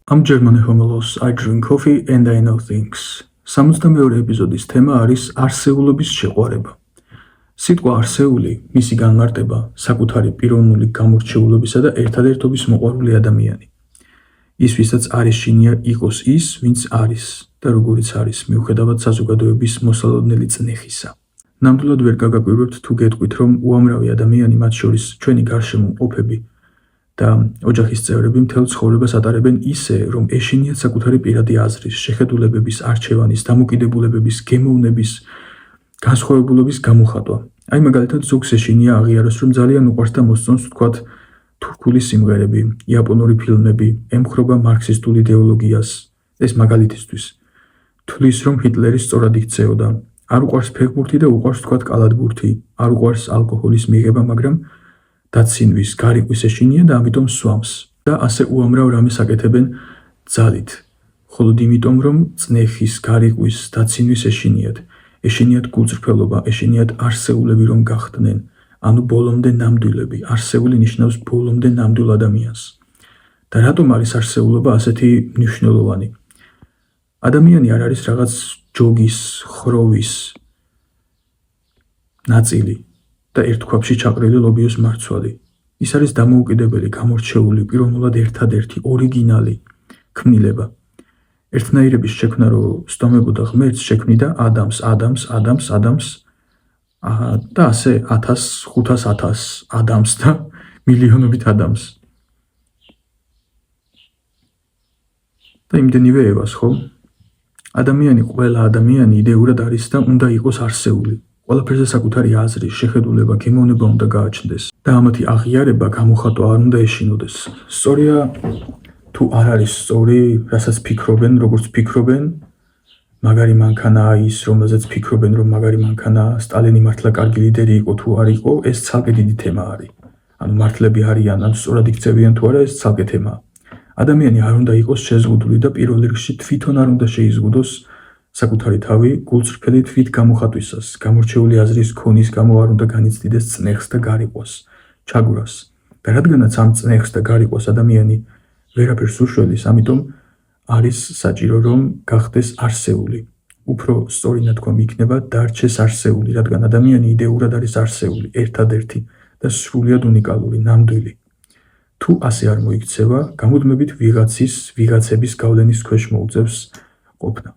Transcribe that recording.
I'm German homelos, I drink coffee and I know things. 62 ეპიზოდის თემა არის არსეულობის შეყვარება. სიტყვა არსეული, მისი განმარტება, საკუთარი პიროვნული გამორჩეულობისა და ერთადერთობის მოყვარული ადამიანი. ის, ვისაც არის შინია იყოს ის, ვინც არის და როგორიც არის, მიუხედავად საზოგადოების მოსალოდნელი წნეხისა. ნამდვილად ვერ გაგაკვირვებთ თუ გეტყვით, რომ უამრავი ადამიანი, მათ შორის ჩვენი გარშემო მყოფები და ოჯახის წევრები მთელ ცხოვრებას ატარებენ ისე, რომ ეშინიათ საკუთარი პირადი აზრის, შეხედულებების, არჩევანის, დამოკიდებულებების, გემოვნების, განსხვავებულობის გამოხატვა. აი მაგალითად ზოგს ეშინია აღიაროს, რომ ძალიან უყვარს და მოსწონს ვთქვათ თურქული სიმღერები, იაპონური ფილმები, ემხრობა მარქსისტულ იდეოლოგიას. ეს მაგალითისთვის. თვლის, რომ ჰიტლერი სწორად იქცეოდა. არ უყვარს ფეხბურთი და უყვარს ვთქვათ კალათბურთი. არ უყვარს ალკოჰოლის მიღება, მაგრამ დაცინვის, გარიყვის ეშინია და ამიტომ სვამს. და ასე უამრავ რამეს აკეთებენ ძალით. მხოლოდ იმიტომ, რომ წნეხის, გარიყვის, დაცინვის ეშინიათ. ეშინიათ გულწრფელობა, ეშინიათ არსეულები რომ გახდნენ. ანუ ბოლომდე ნამდვილები. არსეული ნიშნავს ბოლომდე ნამდვილ ადამიანს. და რატომ არის არსეულობა ასეთი მნიშვნელოვანი? ადამიანი არ არის რაღაც ჯოგის, ხროვის ნაწილი და ერთ ქვაბში ჩაყრილი ლობიოს მარცვალი. ის არის დამოუკიდებელი, გამორჩეული, პიროვნულად ერთადერთი, ორიგინალი ქმნილება. ერთნაირების შექმნა რო სტომებოდა ღმერთს, შექმნიდა ადამიანს და ასე 1000, 500,000 ადამიანს და მილიონობით ადამიანს. და იმდენივე ევას, ხო? ყველა ადამიანი იდეურად არის და უნდა იყოს არსეული. ყველაფერზე საკუთარი აზრი, შეხედულება, გემოვნება უნდა გააჩნდეს და ამათი აღიარება, გამოხატვა არ უნდა ეშინოდეს. სწორია თუ არ არის სწორი, რასაც ფიქრობენ, როგორც ფიქრობენ, მაგარი მანქანაა ის, რომელზეც ფიქრობენ, რომ მაგარი მანქანაა, სტალინი მართლა კარგი ლიდერი იყო თუ არ იყო, ეს ცალკე დიდი თემა არის. ანუ მართლები არიან, ან სწორად იქცევიან თუ არა, ეს ცალკე თემაა. ადამიანი არ უნდა იყოს შეზღუდული და პირველ რიგში თვითონ არ უნდა შეიზღუდოს საკუთარი თავი გულწრფელი თვით გამოხატვისას, გამორჩეული აზრის ქონის გამო არ უნდა განიცდიდეს წნეხს და გარიყვას, ჩაგვრას. და რადგანაც ამ წნეხს და გარიყვას ადამიანი ვერაფერს უშველის, ამიტომ არის საჭირო რომ გახდეს არსეული. უფრო სწორი ნათქვამი იქნება დარჩეს არსეული, რადგან ადამიანი იდეურად არის არსეული, ერთადერთი და სრულიად უნიკალური, ნამდვილი. თუ ასე არ მოიქცევა, გამუდმებით ვიღაცების გავლენის ქვეშ მოუწევს ყოფნა.